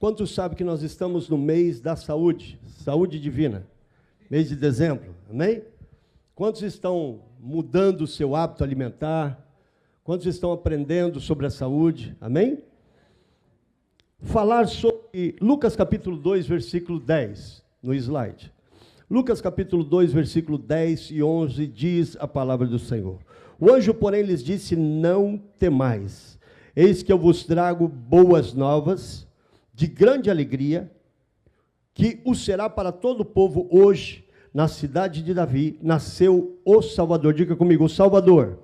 Quantos sabem que nós estamos no mês da saúde, saúde divina, mês de dezembro, amém? Quantos estão mudando o seu hábito alimentar? Quantos estão aprendendo sobre a saúde, amém? Falar sobre Lucas capítulo 2, versículo 10, no slide. Lucas capítulo 2, versículo 10 e 11, diz a palavra do Senhor. O anjo, porém, lhes disse, não temais, eis que eu vos trago boas novas, de grande alegria, que o será para todo o povo hoje, na cidade de Davi, nasceu o Salvador. Diga comigo, o Salvador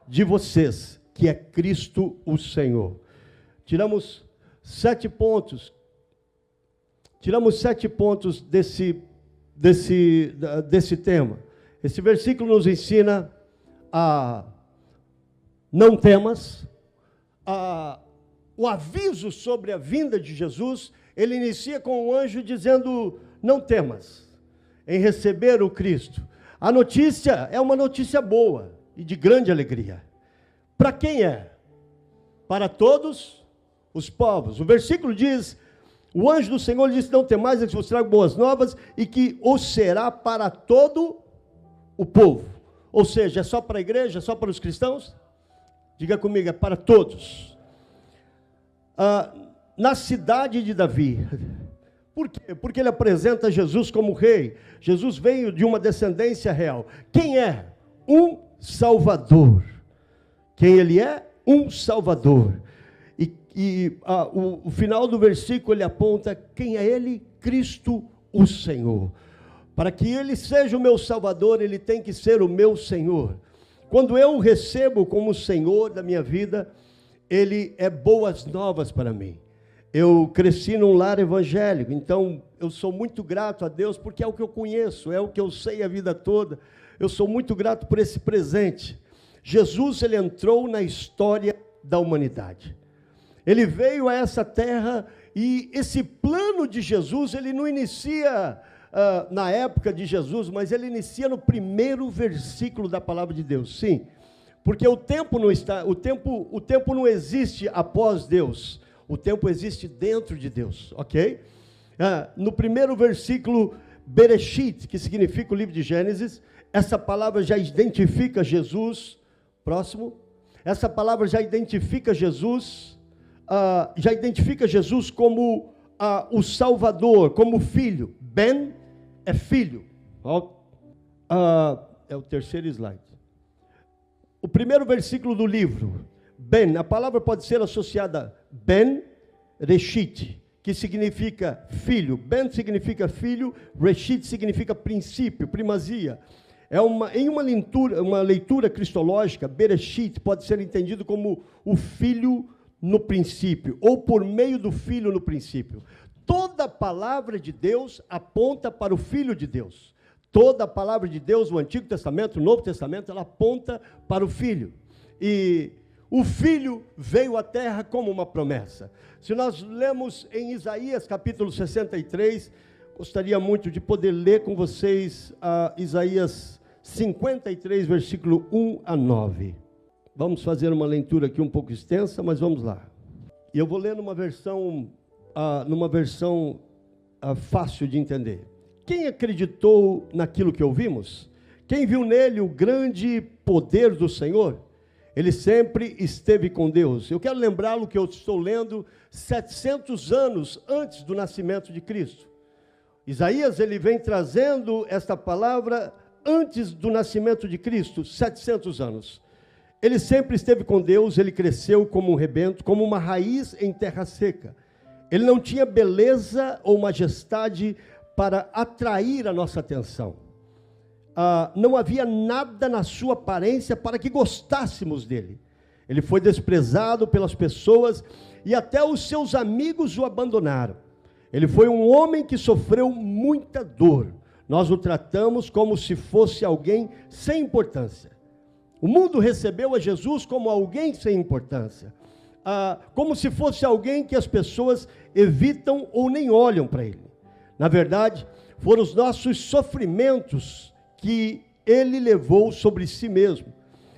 de vocês, que é Cristo o Senhor. Tiramos 7 pontos desse tema. Esse versículo nos ensina a não temas, o aviso sobre a vinda de Jesus. Ele inicia com o anjo dizendo, não temas em receber o Cristo. A notícia é uma notícia boa e de grande alegria. Para quem é? Para todos os povos. O versículo diz, o anjo do Senhor disse, não temais, eu vos trago boas novas, e que o será para todo o povo. Ou seja, é só para a igreja, é só para os cristãos? Diga comigo, é para todos. Na cidade de Davi. Por quê? Porque ele apresenta Jesus como rei. Jesus veio de uma descendência real. Quem é? Um Salvador. Quem ele é? Um Salvador. O final do versículo ele aponta quem é ele? Cristo o Senhor. Para que ele seja o meu Salvador, ele tem que ser o meu Senhor. Quando eu o recebo como Senhor da minha vida, ele é boas novas para mim. Eu cresci num lar evangélico, então eu sou muito grato a Deus, porque é o que eu conheço, é o que eu sei a vida toda. Eu sou muito grato por esse presente. Jesus, ele entrou na história da humanidade. Ele veio a essa terra e esse plano de Jesus, ele não inicia na época de Jesus, mas ele inicia no primeiro versículo da palavra de Deus. Sim, porque o tempo não existe após Deus. O tempo existe dentro de Deus, ok? No primeiro versículo, Bereshit, que significa o livro de Gênesis, essa palavra já identifica Jesus. Próximo. Essa palavra já identifica Jesus como o Salvador, como filho. Ben é filho. É o terceiro slide. O primeiro versículo do livro, Ben, a palavra pode ser associada Ben Reshit, que significa filho. Ben significa filho, Reshit significa princípio, primazia. Em uma leitura cristológica, Bereshit pode ser entendido como o filho no princípio, ou por meio do filho no princípio. Toda a palavra de Deus aponta para o Filho de Deus. Toda a palavra de Deus, o Antigo Testamento, o Novo Testamento, ela aponta para o Filho. E o Filho veio à terra como uma promessa. Se nós lemos em Isaías capítulo 63, gostaria muito de poder ler com vocês Isaías 53, versículo 1 a 9. Vamos fazer uma leitura aqui um pouco extensa, mas vamos lá. E eu vou ler numa versão fácil de entender. Quem acreditou naquilo que ouvimos? Quem viu nele o grande poder do Senhor? Ele sempre esteve com Deus. Eu quero lembrá-lo que eu estou lendo 700 anos antes do nascimento de Cristo. Isaías, ele vem trazendo esta palavra antes do nascimento de Cristo, 700 anos. Ele sempre esteve com Deus, ele cresceu como um rebento, como uma raiz em terra seca. Ele não tinha beleza ou majestade para atrair a nossa atenção. Não havia nada na sua aparência para que gostássemos dele. Ele foi desprezado pelas pessoas e até os seus amigos o abandonaram. Ele foi um homem que sofreu muita dor. Nós o tratamos como se fosse alguém sem importância. O mundo recebeu a Jesus como alguém sem importância. Como se fosse alguém que as pessoas evitam ou nem olham para ele. Na verdade, foram os nossos sofrimentos que ele levou sobre si mesmo.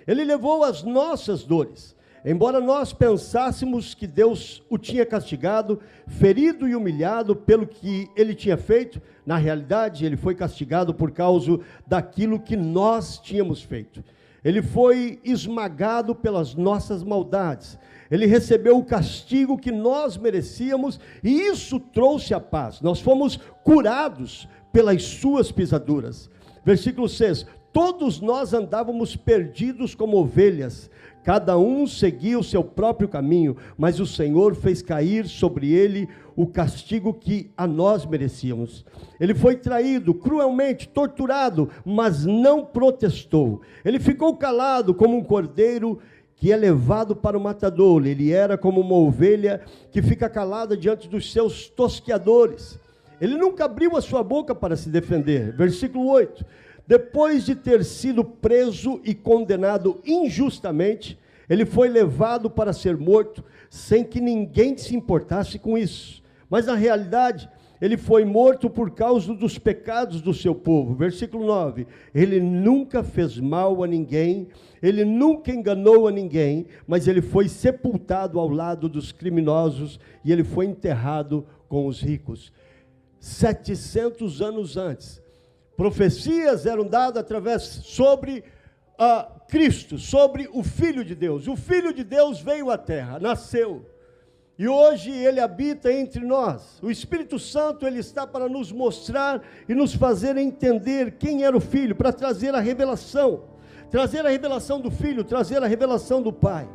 Ele levou as nossas dores. Embora nós pensássemos que Deus o tinha castigado, ferido e humilhado pelo que ele tinha feito, na realidade ele foi castigado por causa daquilo que nós tínhamos feito. Ele foi esmagado pelas nossas maldades. Ele recebeu o castigo que nós merecíamos e isso trouxe a paz. Nós fomos curados pelas suas pisaduras. Versículo 6. Todos nós andávamos perdidos como ovelhas. Cada um seguia o seu próprio caminho, mas o Senhor fez cair sobre ele o castigo que a nós merecíamos. Ele foi traído, cruelmente, torturado, mas não protestou. Ele ficou calado como um cordeiro que é levado para o matadouro. Ele era como uma ovelha que fica calada diante dos seus tosqueadores. Ele nunca abriu a sua boca para se defender. Versículo 8. Depois de ter sido preso e condenado injustamente, ele foi levado para ser morto, sem que ninguém se importasse com isso. Mas na realidade, ele foi morto por causa dos pecados do seu povo. Versículo 9. Ele nunca fez mal a ninguém, ele nunca enganou a ninguém, mas ele foi sepultado ao lado dos criminosos e ele foi enterrado com os ricos. 700 anos antes, profecias eram dadas sobre Cristo, sobre o Filho de Deus. O Filho de Deus veio à terra, nasceu, e hoje ele habita entre nós. O Espírito Santo, ele está para nos mostrar e nos fazer entender quem era o Filho, para trazer a revelação do Filho, trazer a revelação do Pai.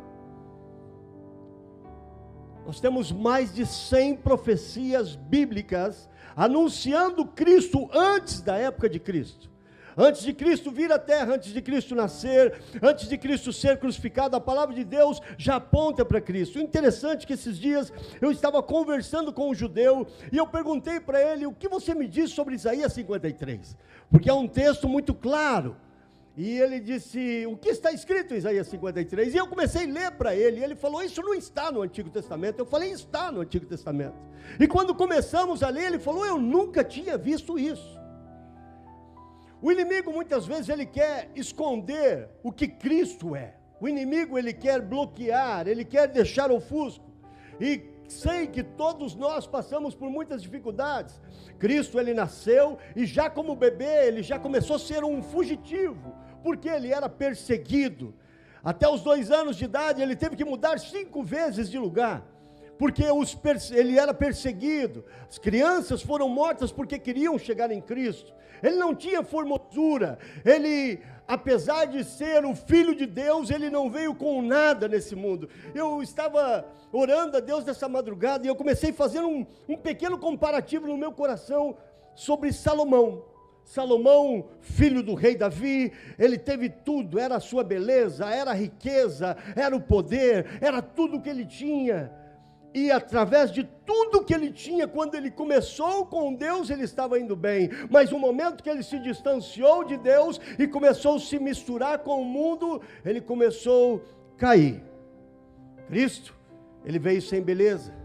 Nós temos mais de 100 profecias bíblicas anunciando Cristo antes da época de Cristo. Antes de Cristo vir à terra, antes de Cristo nascer, antes de Cristo ser crucificado, a palavra de Deus já aponta para Cristo. O interessante é que esses dias eu estava conversando com um judeu e eu perguntei para ele: o que você me diz sobre Isaías 53? Porque é um texto muito claro. E ele disse: o que está escrito em Isaías 53? E eu comecei a ler para ele, e ele falou: isso não está no Antigo Testamento. Eu falei: está no Antigo Testamento. E quando começamos a ler, ele falou: eu nunca tinha visto isso. O inimigo muitas vezes ele quer esconder o que Cristo é. O inimigo ele quer bloquear, ele quer deixar ofusco. E sei que todos nós passamos por muitas dificuldades. Cristo ele nasceu e já como bebê ele já começou a ser um fugitivo, porque ele era perseguido. Até os 2 anos de idade ele teve que mudar 5 vezes de lugar, porque ele era perseguido. As crianças foram mortas porque queriam chegar em Cristo. Ele não tinha formosura, ele, apesar de ser o Filho de Deus, ele não veio com nada nesse mundo. Eu estava orando a Deus nessa madrugada e eu comecei a fazer um pequeno comparativo no meu coração sobre Salomão. Salomão, filho do rei Davi, ele teve tudo, era a sua beleza, era a riqueza, era o poder, era tudo que ele tinha. E através de tudo que ele tinha, quando ele começou com Deus, ele estava indo bem. Mas no momento que ele se distanciou de Deus e começou a se misturar com o mundo, ele começou a cair. Cristo, ele veio sem beleza.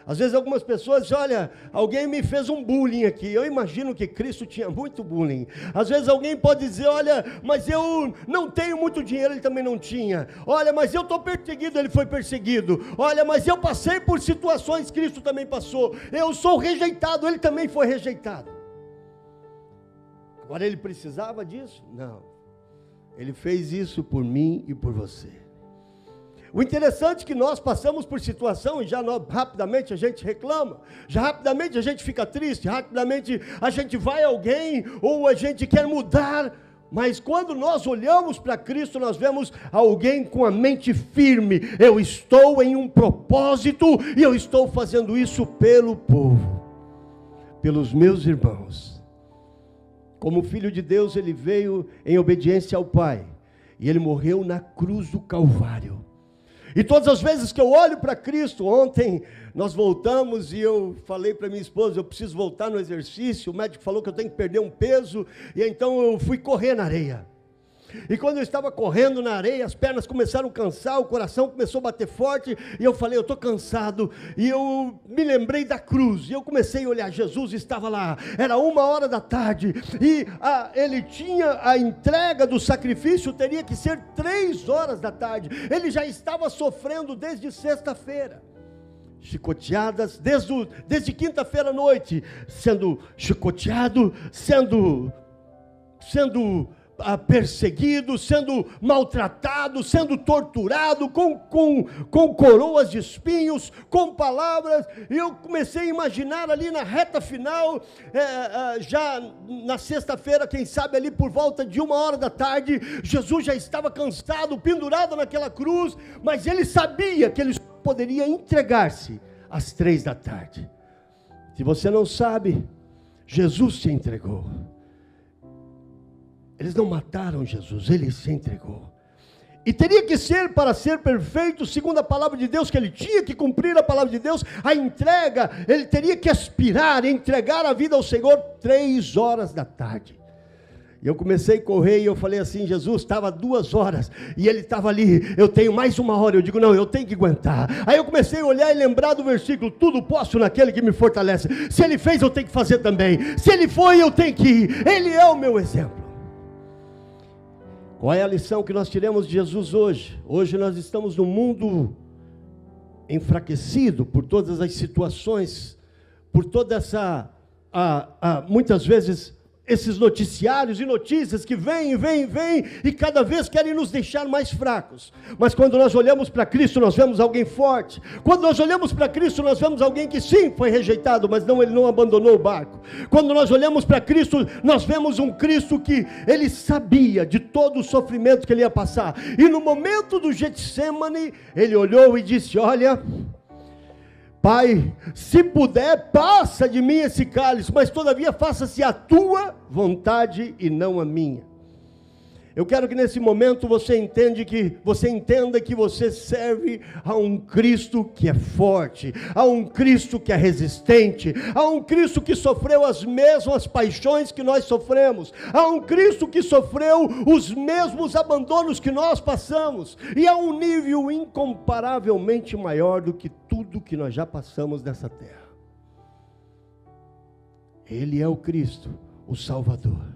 Às vezes algumas pessoas dizem: olha, alguém me fez um bullying aqui. Eu imagino que Cristo tinha muito bullying. Às vezes alguém pode dizer: olha, mas eu não tenho muito dinheiro. Ele também não tinha. Olha, mas eu estou perseguido. Ele foi perseguido. Olha, mas eu passei por situações. Cristo também passou. Eu sou rejeitado. Ele também foi rejeitado. Agora ele precisava disso? Não. Ele fez isso por mim e por você. O interessante é que nós passamos por situação e já rapidamente a gente reclama, já rapidamente a gente fica triste, rapidamente a gente vai a alguém ou a gente quer mudar, mas quando nós olhamos para Cristo, nós vemos alguém com a mente firme. Eu estou em um propósito e eu estou fazendo isso pelo povo, pelos meus irmãos. Como Filho de Deus, ele veio em obediência ao Pai e ele morreu na cruz do Calvário. E todas as vezes que eu olho para Cristo, ontem nós voltamos e eu falei para minha esposa: eu preciso voltar no exercício. O médico falou que eu tenho que perder um peso, e então eu fui correr na areia. E quando eu estava correndo na areia, as pernas começaram a cansar, o coração começou a bater forte, e eu falei, eu estou cansado, e eu me lembrei da cruz, e eu comecei a olhar, Jesus estava lá, era 1h da tarde, e ele tinha a entrega do sacrifício, teria que ser 3h da tarde, ele já estava sofrendo desde sexta-feira, chicoteadas, desde quinta-feira à noite, sendo chicoteado, sendo perseguido, sendo maltratado, sendo torturado, com coroas de espinhos, com palavras, e eu comecei a imaginar ali na reta final, já na sexta-feira, quem sabe ali por volta de 1h da tarde, Jesus já estava cansado, pendurado naquela cruz, mas ele sabia que ele poderia entregar-se às 3 da tarde. Se você não sabe, Jesus se entregou. Eles não mataram Jesus, ele se entregou. E teria que ser, para ser perfeito, segundo a palavra de Deus, que ele tinha que cumprir a palavra de Deus, a entrega, ele teria que aspirar, entregar a vida ao Senhor 3h da tarde. E eu comecei a correr e eu falei assim, Jesus, estava 2h, e ele estava ali, eu tenho mais 1h, eu digo, não, eu tenho que aguentar. Aí eu comecei a olhar e lembrar do versículo, tudo posso naquele que me fortalece. Se ele fez, eu tenho que fazer também. Se ele foi, eu tenho que ir. Ele é o meu exemplo. Qual é a lição que nós tiramos de Jesus hoje? Hoje nós estamos num mundo enfraquecido por todas as situações, por toda essa, muitas vezes, esses noticiários e notícias que vêm, e cada vez querem nos deixar mais fracos. Mas quando nós olhamos para Cristo, nós vemos alguém forte. Quando nós olhamos para Cristo, nós vemos alguém que sim, foi rejeitado, mas não, ele não abandonou o barco. Quando nós olhamos para Cristo, nós vemos um Cristo que ele sabia de todo o sofrimento que ele ia passar. E no momento do Getsêmani, ele olhou e disse, olha, Pai, se puder, passa de mim esse cálice, mas todavia faça-se a tua vontade e não a minha. Eu quero que nesse momento você entenda que você serve a um Cristo que é forte, a um Cristo que é resistente, a um Cristo que sofreu as mesmas paixões que nós sofremos, a um Cristo que sofreu os mesmos abandonos que nós passamos, e a um nível incomparavelmente maior do que tudo que nós já passamos nessa terra. Ele é o Cristo, o Salvador.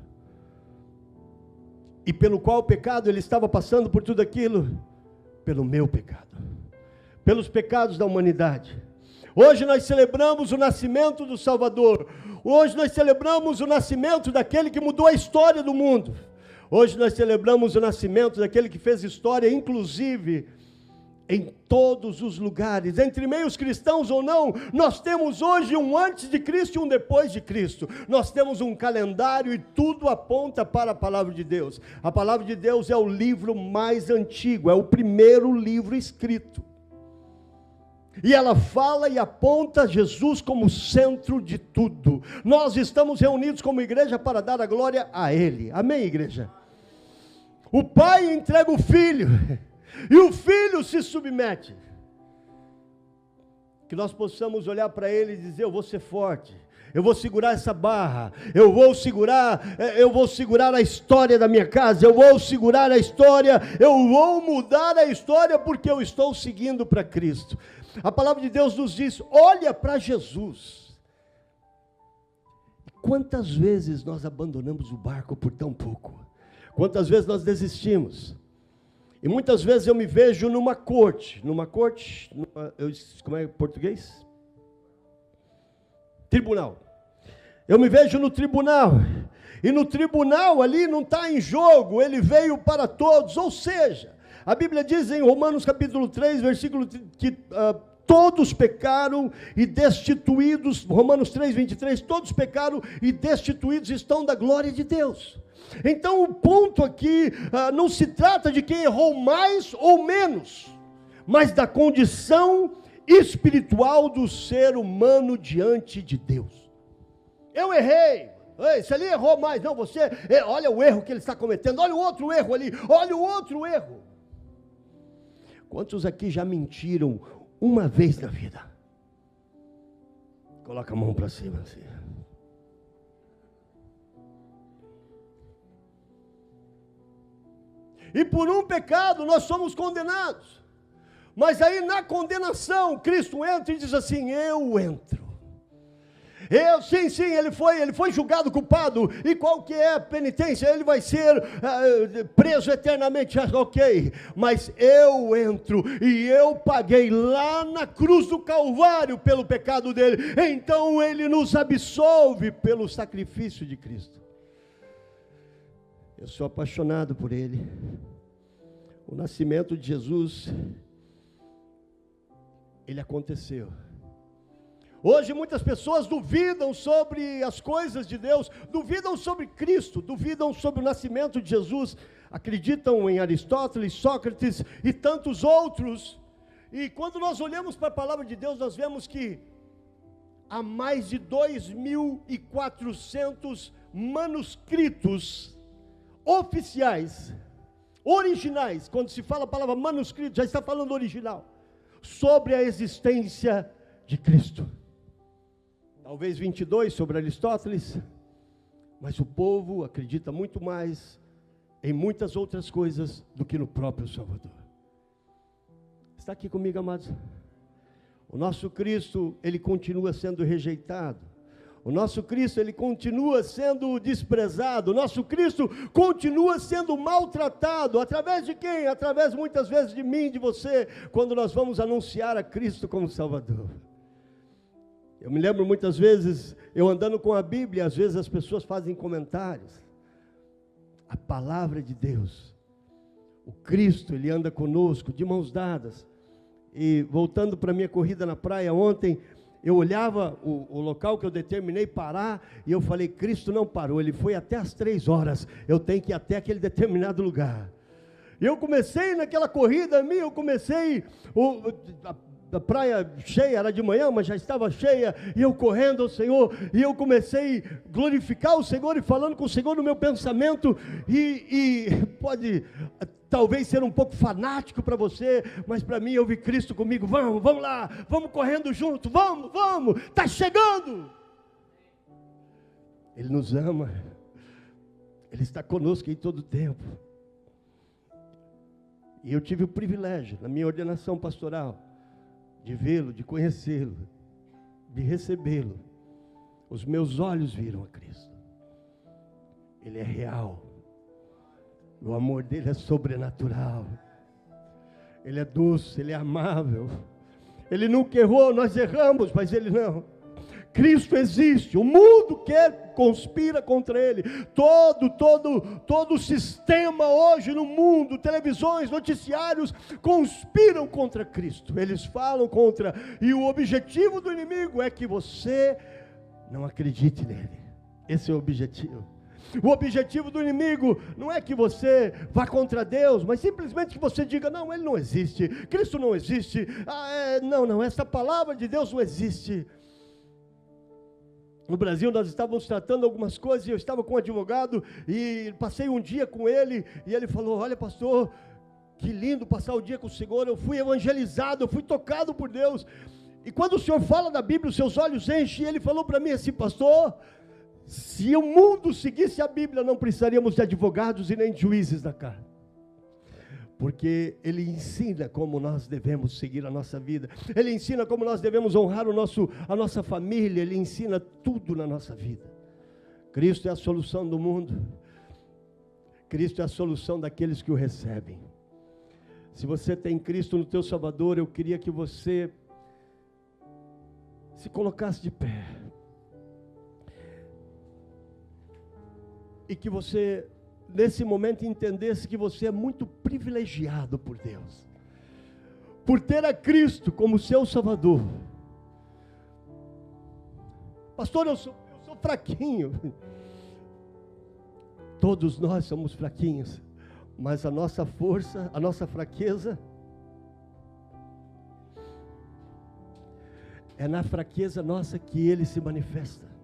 E pelo qual o pecado ele estava passando por tudo aquilo? Pelo meu pecado, pelos pecados da humanidade. Hoje nós celebramos o nascimento do Salvador. Hoje nós celebramos o nascimento daquele que mudou a história do mundo. Hoje nós celebramos o nascimento daquele que fez história, inclusive em todos os lugares, entre meios cristãos ou não, nós temos hoje um antes de Cristo e um depois de Cristo. Nós temos um calendário e tudo aponta para a palavra de Deus. A palavra de Deus é o livro mais antigo, é o primeiro livro escrito. E ela fala e aponta Jesus como centro de tudo. Nós estamos reunidos como igreja para dar a glória a Ele. Amém, igreja? O Pai entrega o Filho, e o Filho se submete. Que nós possamos olhar para Ele e dizer, eu vou ser forte, eu vou segurar essa barra, eu vou segurar a história da minha casa, eu vou segurar a história, eu vou mudar a história, porque eu estou seguindo para Cristo. A palavra de Deus nos diz, olha para Jesus. Quantas vezes nós abandonamos o barco por tão pouco? Quantas vezes nós desistimos? E muitas vezes eu me vejo como é em português? Tribunal. Eu me vejo no tribunal, e no tribunal ali não está em jogo, ele veio para todos, ou seja, a Bíblia diz em Romanos capítulo 3, versículo que todos pecaram e destituídos, Romanos 3, 23, todos pecaram e destituídos estão da glória de Deus. Então o ponto aqui não se trata de quem errou mais ou menos, mas da condição espiritual do ser humano diante de Deus. Eu errei, esse ali errou mais, não, você, olha o erro que ele está cometendo, olha o outro erro ali, olha o outro erro. Quantos aqui já mentiram uma vez na vida? Coloca a mão para cima assim. E por um pecado nós somos condenados. Mas aí na condenação, Cristo entra e diz assim: eu entro. Sim, ele foi julgado culpado. E qual que é a penitência? Ele vai ser preso eternamente. Ok, mas eu entro e eu paguei lá na cruz do Calvário pelo pecado dele. Então ele nos absolve pelo sacrifício de Cristo. Eu sou apaixonado por ele. O nascimento de Jesus, ele aconteceu. Hoje muitas pessoas duvidam sobre as coisas de Deus, duvidam sobre Cristo, duvidam sobre o nascimento de Jesus, acreditam em Aristóteles, Sócrates e tantos outros. E quando nós olhamos para a palavra de Deus, nós vemos que há mais de 2.400 manuscritos oficiais, originais. Quando se fala a palavra manuscrito, já está falando original, sobre a existência de Cristo. Talvez 22 sobre Aristóteles, mas o povo acredita muito mais em muitas outras coisas do que no próprio Salvador. Está aqui comigo, amados? O nosso Cristo, ele continua sendo rejeitado. O nosso Cristo, ele continua sendo desprezado. O nosso Cristo continua sendo maltratado. Através de quem? Através muitas vezes de mim, de você, quando nós vamos anunciar a Cristo como Salvador. Eu me lembro muitas vezes, eu andando com a Bíblia, às vezes as pessoas fazem comentários. A palavra de Deus, o Cristo, ele anda conosco, de mãos dadas. E voltando para a minha corrida na praia ontem, eu olhava o local que eu determinei parar, e eu falei: Cristo não parou, ele foi até as 3 horas, eu tenho que ir até aquele determinado lugar. E eu comecei naquela corrida minha, a praia cheia, era de manhã, mas já estava cheia, e eu correndo ao Senhor, e eu comecei a glorificar o Senhor, e falando com o Senhor no meu pensamento, e pode talvez ser um pouco fanático para você, mas para mim eu vi Cristo comigo. Vamos lá, vamos correndo junto, vamos, está chegando. Ele nos ama, Ele está conosco em todo o tempo. E eu tive o privilégio, na minha ordenação pastoral, de vê-lo, de conhecê-lo, de recebê-lo. Os meus olhos viram a Cristo. Ele é real. O amor dele é sobrenatural. Ele é doce, ele é amável. Ele nunca errou, nós erramos, mas ele não. Cristo existe, o mundo conspira contra ele. Todo o sistema hoje no mundo, televisões, noticiários, conspiram contra Cristo. Eles falam contra, e o objetivo do inimigo é que você não acredite nele. Esse é o objetivo. O objetivo do inimigo não é que você vá contra Deus, mas simplesmente que você diga: não, ele não existe, Cristo não existe, não, essa palavra de Deus não existe. No Brasil nós estávamos tratando algumas coisas, e eu estava com um advogado, e passei um dia com ele, e ele falou: olha, pastor, que lindo passar o dia com o Senhor, eu fui evangelizado, eu fui tocado por Deus. E quando o Senhor fala da Bíblia, os seus olhos enchem. E ele falou para mim assim: pastor, se o mundo seguisse a Bíblia, não precisaríamos de advogados e nem de juízes na carne. Porque ele ensina como nós devemos seguir a nossa vida. Ele ensina como nós devemos honrar a nossa família. Ele ensina tudo na nossa vida. Cristo é a solução do mundo. Cristo é a solução daqueles que o recebem. Se você tem Cristo no teu Salvador, eu queria que você se colocasse de pé. E que você, nesse momento, entendesse que você é muito privilegiado por Deus, por ter a Cristo como seu Salvador. Pastor, eu sou fraquinho. Todos nós somos fraquinhos, mas a nossa força, a nossa fraqueza, é na fraqueza nossa que Ele se manifesta.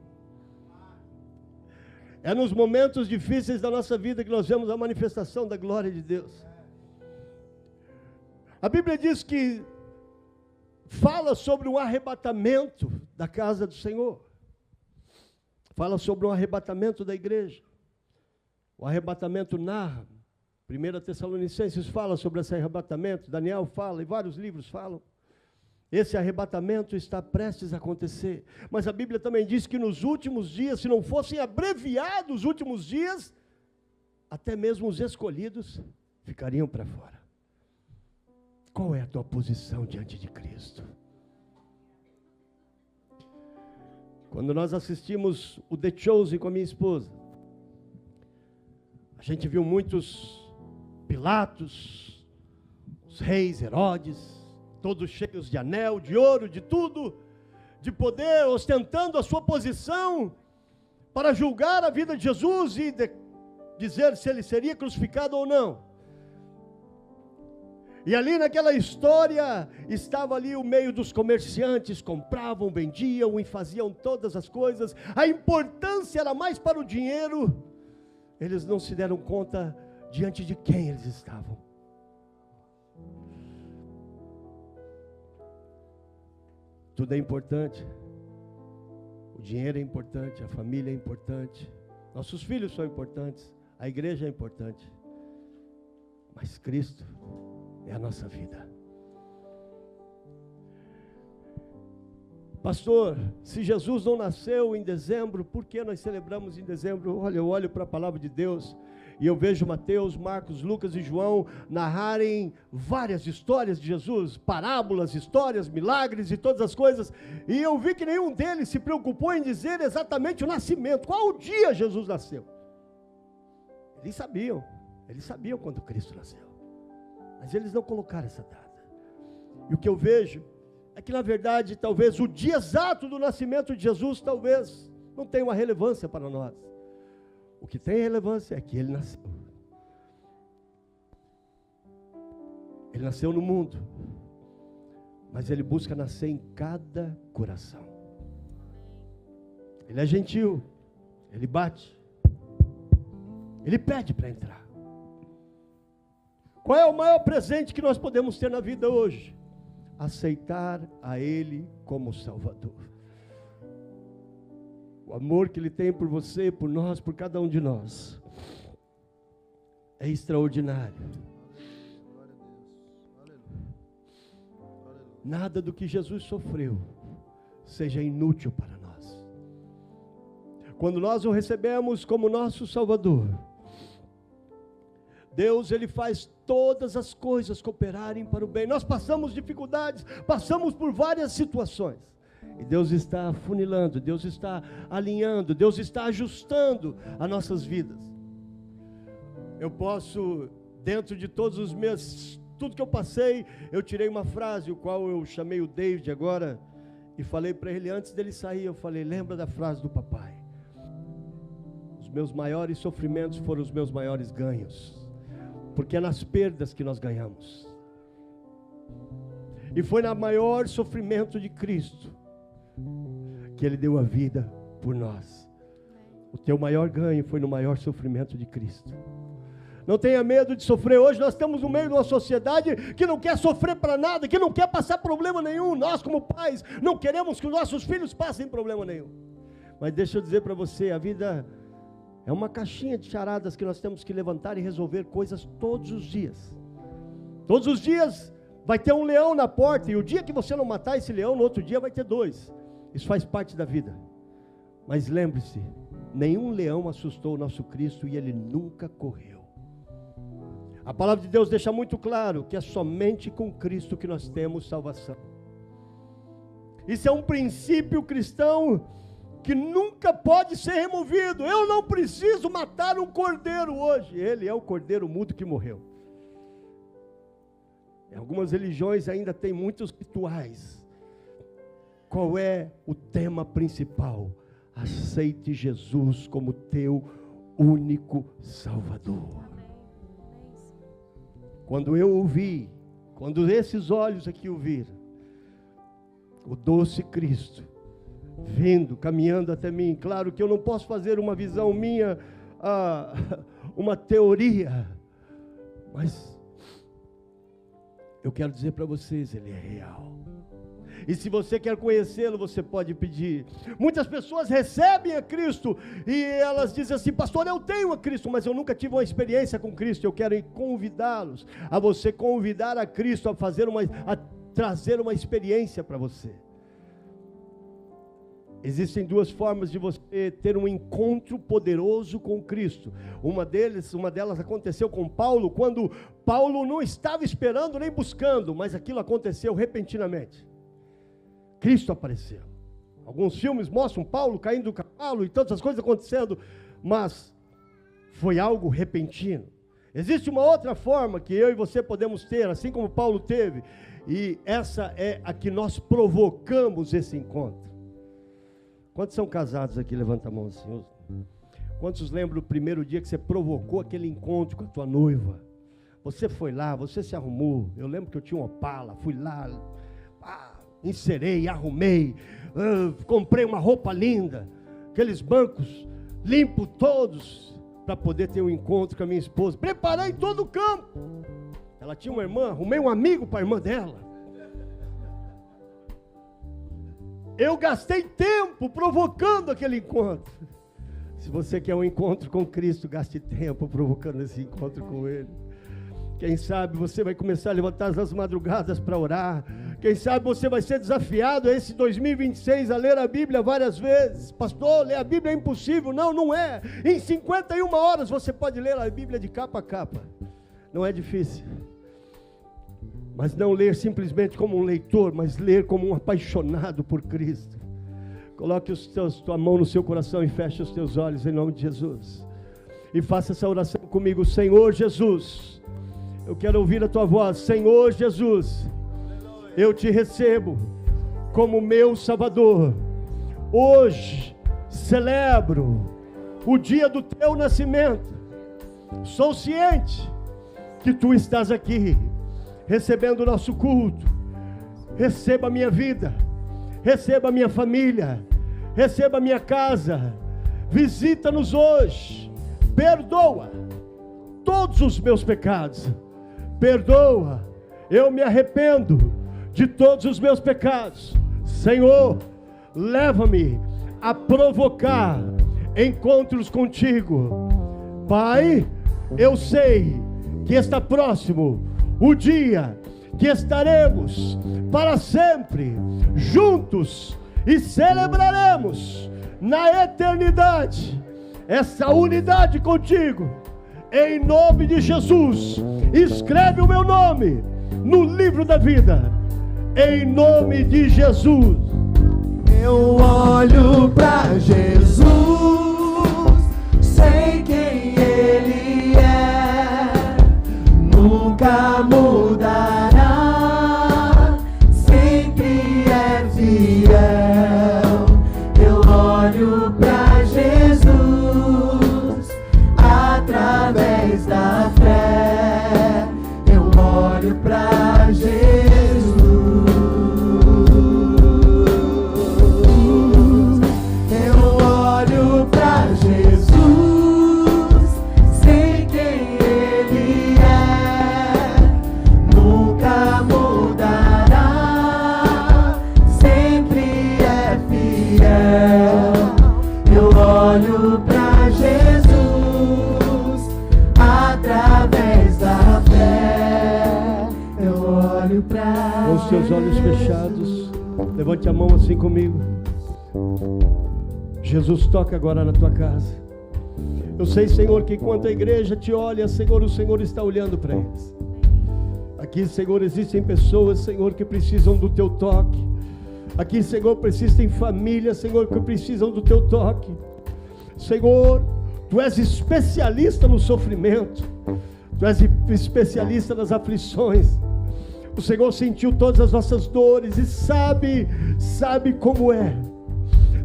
É nos momentos difíceis da nossa vida que nós vemos a manifestação da glória de Deus. A Bíblia diz que fala sobre um arrebatamento da casa do Senhor. Fala sobre um arrebatamento da igreja. O arrebatamento narra, 1 Tessalonicenses fala sobre esse arrebatamento, Daniel fala, e vários livros falam. Esse arrebatamento está prestes a acontecer. Mas a Bíblia também diz que nos últimos dias, se não fossem abreviados os últimos dias, até mesmo os escolhidos ficariam para fora. Qual é a tua posição diante de Cristo? Quando nós assistimos o The Chosen com a minha esposa, a gente viu muitos Pilatos, os reis, Herodes, todos cheios de anel, de ouro, de tudo, de poder, ostentando a sua posição para julgar a vida de Jesus e dizer se ele seria crucificado ou não. E ali naquela história, estava ali o meio dos comerciantes, compravam, vendiam e faziam todas as coisas. A importância era mais para o dinheiro. Eles não se deram conta diante de quem eles estavam. Tudo é importante. O dinheiro é importante, a família é importante, nossos filhos são importantes, a igreja é importante. Mas Cristo é a nossa vida. Pastor, se Jesus não nasceu em dezembro, por que nós celebramos em dezembro? Olha, eu olho para a palavra de Deus e eu vejo Mateus, Marcos, Lucas e João narrarem várias histórias de Jesus, parábolas, histórias, milagres e todas as coisas, e eu vi que nenhum deles se preocupou em dizer exatamente o nascimento, qual o dia Jesus nasceu. Eles sabiam quando Cristo nasceu, mas eles não colocaram essa data. E o que eu vejo é que, na verdade, talvez o dia exato do nascimento de Jesus, talvez não tenha uma relevância para nós. O que tem relevância é que ele nasceu. Ele nasceu no mundo, mas ele busca nascer em cada coração. Ele é gentil, ele bate, ele pede para entrar. Qual é o maior presente que nós podemos ter na vida hoje? Aceitar a Ele como Salvador. O amor que Ele tem por você, por nós, por cada um de nós, é extraordinário. Nada do que Jesus sofreu seja inútil para nós. Quando nós o recebemos como nosso Salvador, Deus, Ele faz todas as coisas cooperarem para o bem. Nós passamos dificuldades, passamos por várias situações, e Deus está afunilando, Deus está alinhando, Deus está ajustando as nossas vidas. Eu posso, dentro de todos os meus, tudo que eu passei, eu tirei uma frase, o qual eu chamei o David agora, e falei para ele antes dele sair, eu falei, lembra da frase do papai? Os meus maiores sofrimentos foram os meus maiores ganhos. Porque é nas perdas que nós ganhamos. E foi no maior sofrimento de Cristo que Ele deu a vida por nós. O teu maior ganho foi no maior sofrimento de Cristo. Não tenha medo de sofrer. Hoje nós estamos no meio de uma sociedade que não quer sofrer para nada, que não quer passar problema nenhum. Nós, como pais, não queremos que os nossos filhos passem problema nenhum. Mas deixa eu dizer para você, a vida é uma caixinha de charadas que nós temos que levantar e resolver coisas todos os dias. Todos os dias vai ter um leão na porta, e o dia que você não matar esse leão, no outro dia vai ter dois. Isso faz parte da vida. Mas lembre-se, nenhum leão assustou o nosso Cristo e Ele nunca correu. A palavra de Deus deixa muito claro que é somente com Cristo que nós temos salvação. Isso é um princípio cristão que nunca pode ser removido. Eu não preciso matar um cordeiro hoje. Ele é o cordeiro mudo que morreu. Em algumas religiões ainda tem muitos rituais. Qual é o tema principal? Aceite Jesus como teu único Salvador. Quando eu ouvi, quando esses olhos aqui ouviram, o doce Cristo vindo, caminhando até mim. Claro que eu não posso fazer uma visão minha, uma teoria, mas eu quero dizer para vocês, Ele é real. E se você quer conhecê-lo, você pode pedir. Muitas pessoas recebem a Cristo e elas dizem assim: pastor, eu tenho a Cristo, mas eu nunca tive uma experiência com Cristo. Eu quero convidá-los a você convidar a Cristo a trazer uma experiência para você. Existem duas formas de você ter um encontro poderoso com Cristo. Uma delas aconteceu com Paulo, quando Paulo não estava esperando nem buscando, mas aquilo aconteceu repentinamente. Cristo apareceu. Alguns filmes mostram Paulo caindo do cavalo e tantas coisas acontecendo, mas foi algo repentino. Existe uma outra forma que eu e você podemos ter, assim como Paulo teve, e essa é a que nós provocamos esse encontro. Quantos são casados aqui? Levanta a mão assim. Quantos lembram do primeiro dia que você provocou aquele encontro com a tua noiva? Você foi lá, você se arrumou. Eu lembro que eu tinha uma Opala, fui lá, encerei, arrumei, comprei uma roupa linda, aqueles bancos limpo todos, para poder ter um encontro com a minha esposa. Preparei todo o campo. Ela tinha uma irmã, arrumei um amigo para a irmã dela. Eu gastei tempo provocando aquele encontro. Se você quer um encontro com Cristo, gaste tempo provocando esse encontro com Ele. Quem sabe você vai começar a levantar as madrugadas para orar. Quem sabe você vai ser desafiado a esse 2026 a ler a Bíblia várias vezes. Pastor, ler a Bíblia é impossível. Não, não é. Em 51 horas você pode ler a Bíblia de capa a capa. Não é difícil. Mas não ler simplesmente como um leitor, mas ler como um apaixonado por Cristo. Coloque tua mão no seu coração e feche os teus olhos em nome de Jesus. E faça essa oração comigo. Senhor Jesus, eu quero ouvir a tua voz. Senhor Jesus, eu te recebo como meu Salvador. Hoje celebro o dia do teu nascimento. Sou ciente que tu estás aqui recebendo o nosso culto. Receba a minha vida, receba a minha família, receba a minha casa. Visita-nos hoje, perdoa todos os meus pecados, perdoa, eu me arrependo de todos os meus pecados. Senhor, leva-me a provocar encontros contigo. Pai, eu sei que está próximo o dia que estaremos para sempre juntos e celebraremos na eternidade essa unidade contigo. Em nome de Jesus, escreve o meu nome no livro da vida. Em nome de Jesus. Eu olho pra Jesus, sei quem Ele é, nunca mudará, sempre é fiel. Eu olho pra Jesus, através da fé, eu olho pra Jesus. Olho pra Jesus, através da fé, eu olho pra com os teus olhos fechados, levante a mão assim comigo. Jesus, toca agora na tua casa. Eu sei, Senhor, que enquanto a igreja te olha, Senhor, o Senhor está olhando para eles. Aqui, Senhor, existem pessoas, Senhor, que precisam do teu toque. Aqui, Senhor, existem famílias, Senhor, que precisam do teu toque. Senhor, tu és especialista no sofrimento, tu és especialista nas aflições. O Senhor sentiu todas as nossas dores e sabe como é.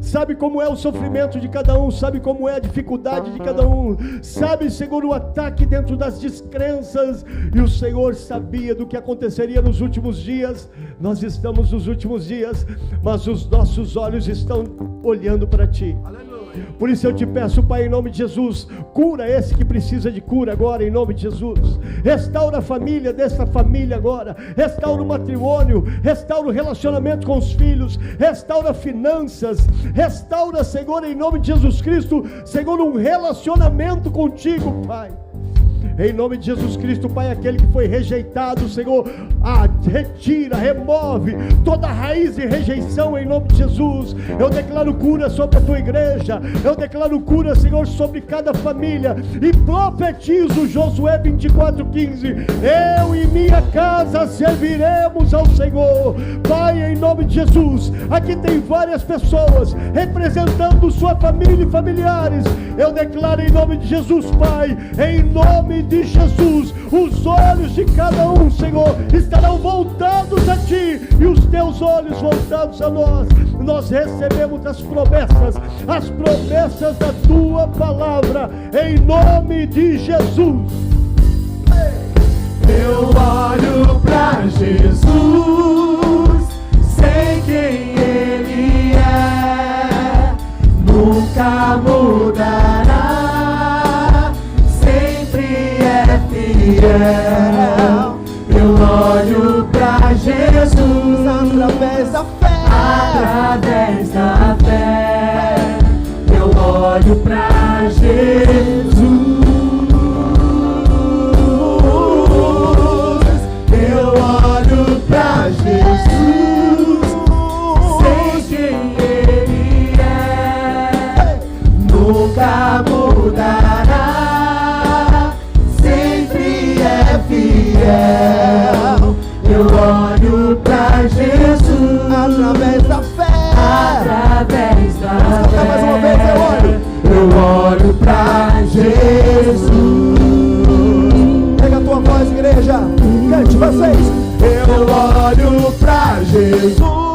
Sabe como é o sofrimento de cada um, sabe como é a dificuldade de cada um, sabe, Senhor, o ataque dentro das descrenças, e o Senhor sabia do que aconteceria nos últimos dias. Nós estamos nos últimos dias, mas os nossos olhos estão olhando para Ti. Aleluia. Por isso eu te peço, Pai, em nome de Jesus, cura esse que precisa de cura agora, em nome de Jesus. Restaura a família dessa família agora, restaura o matrimônio, restaura o relacionamento com os filhos, restaura finanças, restaura, Senhor, em nome de Jesus Cristo, Senhor, um relacionamento contigo, Pai. Em nome de Jesus Cristo, Pai, aquele que foi rejeitado, Senhor, retira, remove toda raiz de rejeição em nome de Jesus. Eu declaro cura sobre a tua igreja, eu declaro cura, Senhor, sobre cada família, e profetizo Josué 24:15, eu e minha casa serviremos ao Senhor. Pai, em nome de Jesus, aqui tem várias pessoas representando sua família e familiares. Eu declaro em nome de Jesus, Pai, em nome de Jesus, os olhos de cada um, Senhor, estarão voltados a Ti, e os Teus olhos voltados a nós. Nós recebemos as promessas da Tua palavra, em nome de Jesus. Eu olho pra Jesus, sei quem Ele é, nunca mudará, sempre é fiel. Eu olho pra Jesus através da fé, através da fé. Eu olho pra Jesus. Eu olho pra Jesus, sei quem Ele é, nunca mudará, sempre é fiel. Eu olho pra Jesus através da fé, através da fé. Mais uma vez eu olho pra Jesus. Pega a tua voz, igreja, cante vocês. Eu olho pra Jesus.